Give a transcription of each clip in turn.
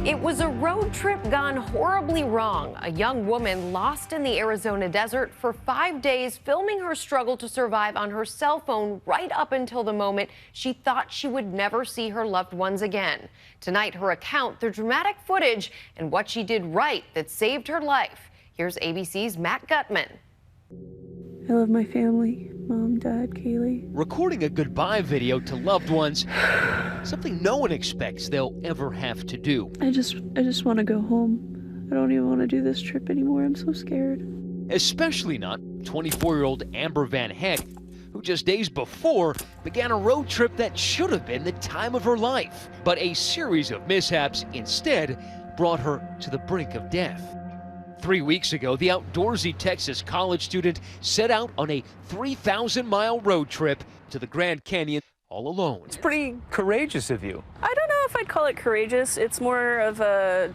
It was a road trip gone horribly wrong. A young woman lost in the Arizona desert for 5 days, filming her struggle to survive on her cell phone right up until the moment she thought she would never see her loved ones again. Tonight, her account, the dramatic footage, and what she did right that saved her life. Here's ABC's Matt Gutman. I love my family, Mom, Dad, Kaylee. Recording a goodbye video to loved ones, something no one expects they'll ever have to do. I just want to go home. I don't even want to do this trip anymore. I'm so scared. Especially not 24-year-old Amber VanHecke, who just days before began a road trip that should have been the time of her life. But a series of mishaps instead brought her to the brink of death. 3 weeks ago, the outdoorsy Texas college student set out on a 3,000-mile road trip to the Grand Canyon all alone. It's pretty courageous of you. I don't know if I'd call it courageous. It's more of a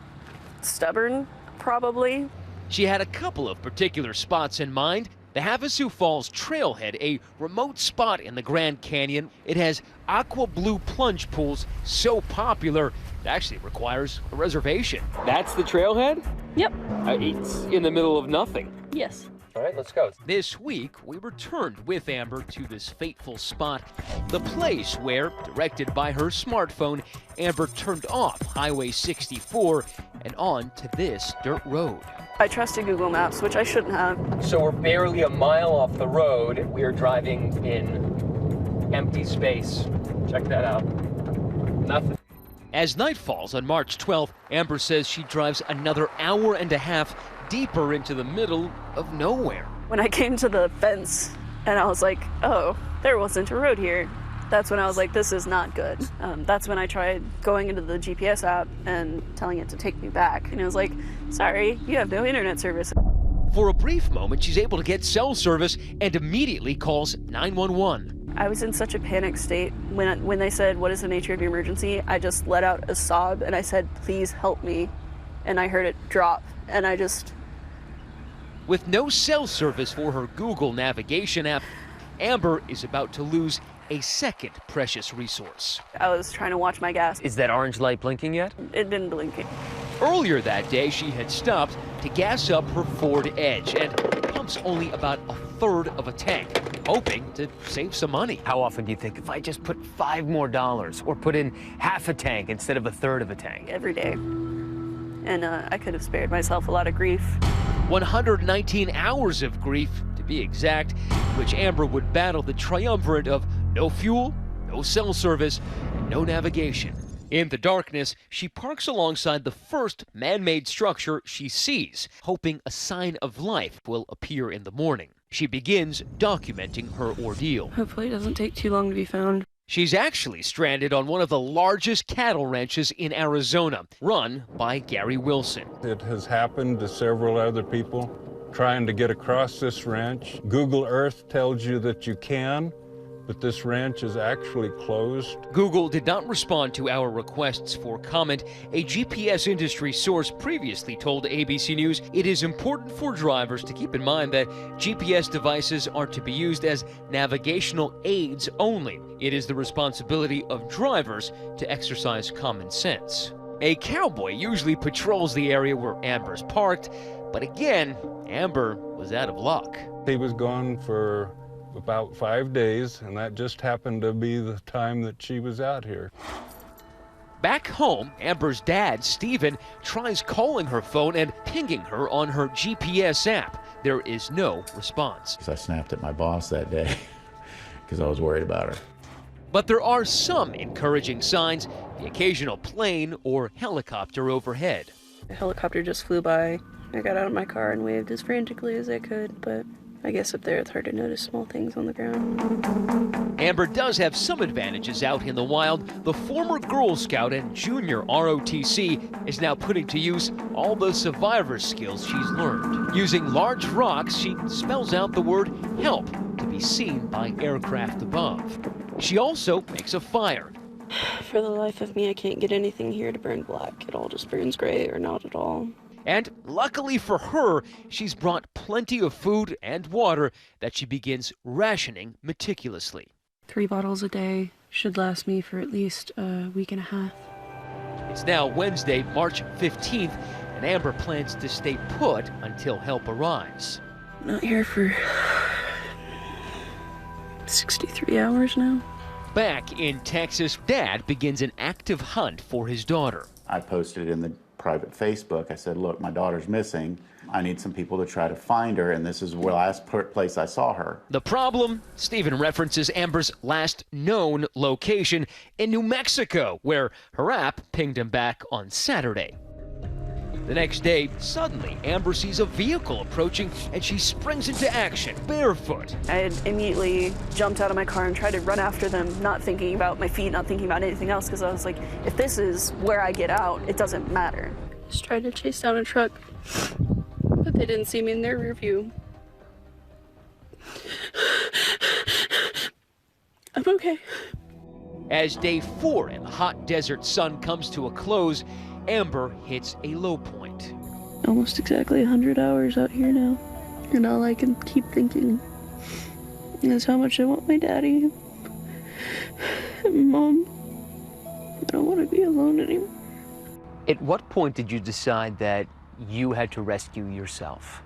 stubborn, probably. She had a couple of particular spots in mind. The Havasu Falls Trailhead, a remote spot in the Grand Canyon. It has aqua blue plunge pools so popular it actually requires a reservation. That's the trailhead? Yep. It's in the middle of nothing. Yes. All right, let's go. This week, we returned with Amber to this fateful spot, the place where, directed by her smartphone, Amber turned off Highway 64 and on to this dirt road. I trusted Google Maps, which I shouldn't have. So we're barely a mile off the road. We are driving in empty space. Check that out. Nothing. As night falls on March 12th, Amber says she drives another hour and a half deeper into the middle of nowhere. When I came to the fence and I was like, oh, there wasn't a road here. That's when I was like, this is not good. That's when I tried going into the GPS app and telling it to take me back. And it was like, sorry, you have no internet service. For a brief moment, she's able to get cell service and immediately calls 911. I was in such a panic state. When they said, what is the nature of your emergency? I just let out a sob and I said, please help me. And I heard it drop and I just... With no cell service for her Google navigation app, Amber is about to lose a second precious resource. I was trying to watch my gas. Is that orange light blinking yet? It didn't blink. Earlier that day, she had stopped to gas up her Ford Edge and pumps only about a third of a tank, hoping to save some money. How often do you think, if I just put $5 more or put in half a tank instead of a third of a tank? Every day. And I could have spared myself a lot of grief. 119 hours of grief, to be exact, which Amber would battle the triumvirate of no fuel, no cell service, and no navigation. In the darkness, she parks alongside the first man-made structure she sees, hoping a sign of life will appear in the morning. She begins documenting her ordeal. Hopefully it doesn't take too long to be found. She's actually stranded on one of the largest cattle ranches in Arizona, run by Gary Wilson. It has happened to several other people trying to get across this ranch. Google Earth tells you that you can, but this ranch is actually closed. Google did not respond to our requests for comment. A GPS industry source previously told ABC News it is important for drivers to keep in mind that GPS devices are to be used as navigational aids only. It is the responsibility of drivers to exercise common sense. A cowboy usually patrols the area where Amber's parked, but again, Amber was out of luck. He was gone for about 5 days, and that just happened to be the time that she was out here. Back home, Amber's dad, Stephen, tries calling her phone and pinging her on her GPS app. There is no response. I snapped at my boss that day because I was worried about her. But there are some encouraging signs, the occasional plane or helicopter overhead. A helicopter just flew by. I got out of my car and waved as frantically as I could, but I guess up there it's hard to notice small things on the ground. Amber does have some advantages out in the wild. The former Girl Scout and junior ROTC is now putting to use all the survivor skills she's learned. Using large rocks, she spells out the word help to be seen by aircraft above. She also makes a fire. For the life of me, I can't get anything here to burn black. It all just burns gray or not at all. And luckily for her, she's brought plenty of food and water that she begins rationing meticulously. 3 bottles a day should last me for at least a week and a half. It's now Wednesday, March 15th, and Amber plans to stay put until help arrives. I'm not here for 63 hours now. Back in Texas, Dad begins an active hunt for his daughter. I posted in the private Facebook. I said, look, my daughter's missing. I need some people to try to find her, and this is the last place I saw her. The problem? Stephen references Amber's last known location in New Mexico, where her app pinged him back on Saturday. The next day, suddenly, Amber sees a vehicle approaching and she springs into action, barefoot. I had immediately jumped out of my car and tried to run after them, not thinking about my feet, not thinking about anything else, because I was like, if this is where I get out, it doesn't matter. Just tried to chase down a truck, but they didn't see me in their rear view. I'm okay. As day 4 in the hot desert sun comes to a close, Amber hits a low point. Almost exactly 100 hours out here now, and all I can keep thinking is how much I want my daddy. Mom, I don't want to be alone anymore. At what point did you decide that you had to rescue yourself?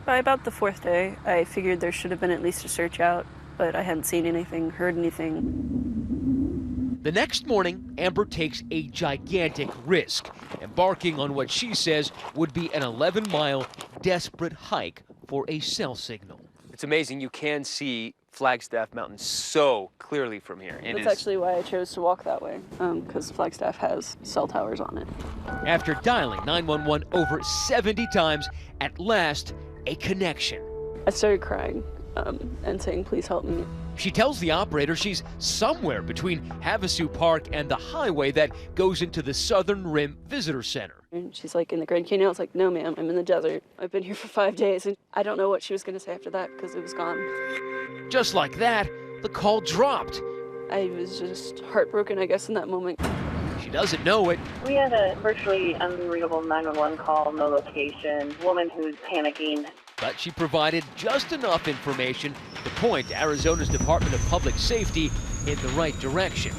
By about the 4th day, I figured there should have been at least a search out, but I hadn't seen anything, heard anything. The next morning, Amber takes a gigantic risk, embarking on what she says would be an 11-mile desperate hike for a cell signal. It's amazing you can see Flagstaff Mountain so clearly from here. That's actually why I chose to walk that way, because Flagstaff has cell towers on it. After dialing 911 over 70 times, at last, a connection. I started crying and saying, please help me. She tells the operator she's somewhere between Havasu Park and the highway that goes into the Southern Rim Visitor Center. And she's like, in the Grand Canyon? I was like, no, ma'am, I'm in the desert. I've been here for 5 days, and I don't know what she was going to say after that because it was gone. Just like that, the call dropped. I was just heartbroken, I guess, in that moment. She doesn't know it. We had a virtually unreadable 911 call, no location, woman who's panicking. But she provided just enough information to point Arizona's Department of Public Safety in the right direction.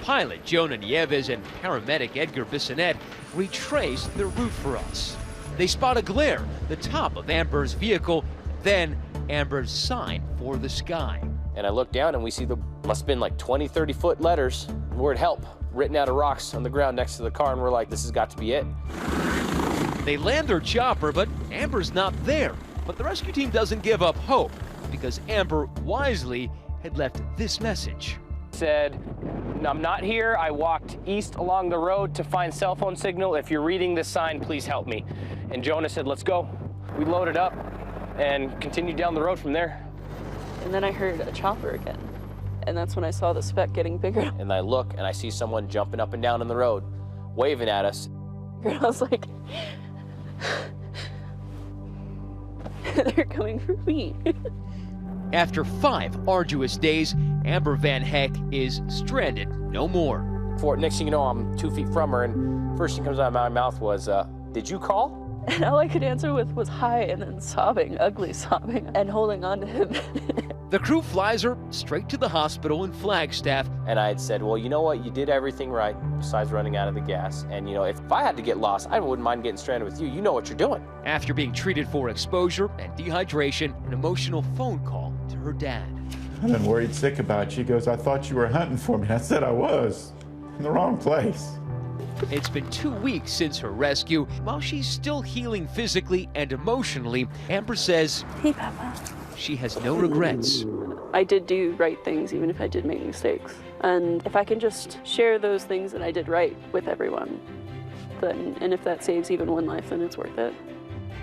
Pilot Jonah Nieves and paramedic Edgar Bissonette retrace their route for us. They spot a glare, the top of Amber's vehicle, then Amber's sign for the sky. And I look down and we see must have been like 20, 30-foot letters, word help, written out of rocks on the ground next to the car, and we're like, this has got to be it. They land their chopper, but Amber's not there. But the rescue team doesn't give up hope, because Amber wisely had left this message. Said, I'm not here. I walked east along the road to find cell phone signal. If you're reading this sign, please help me. And Jonah said, let's go. We loaded up and continued down the road from there. And then I heard a chopper again. And that's when I saw the speck getting bigger. And I look and I see someone jumping up and down in the road, waving at us. And I was like, they're coming for me. After 5 arduous days, Amber VanHecke is stranded no more. Next thing you know, I'm 2 feet from her, and first thing comes out of my mouth was, did you call? And all I could answer with was hi, and then sobbing, ugly sobbing, and holding on to him. The crew flies her straight to the hospital in Flagstaff. And I had said, well, you know what? You did everything right besides running out of the gas. And, you know, if I had to get lost, I wouldn't mind getting stranded with you. You know what you're doing. After being treated for exposure and dehydration, an emotional phone call to her dad. I've been worried sick about you. He goes, I thought you were hunting for me. I said I was. In the wrong place. It's been 2 weeks since her rescue. While she's still healing physically and emotionally, Amber says, Hey, Papa. She has no regrets. I did do right things, even if I did make mistakes. And if I can just share those things that I did right with everyone, then, and if that saves even one life, then it's worth it.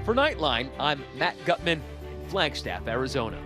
For Nightline, I'm Matt Gutman, Flagstaff, Arizona.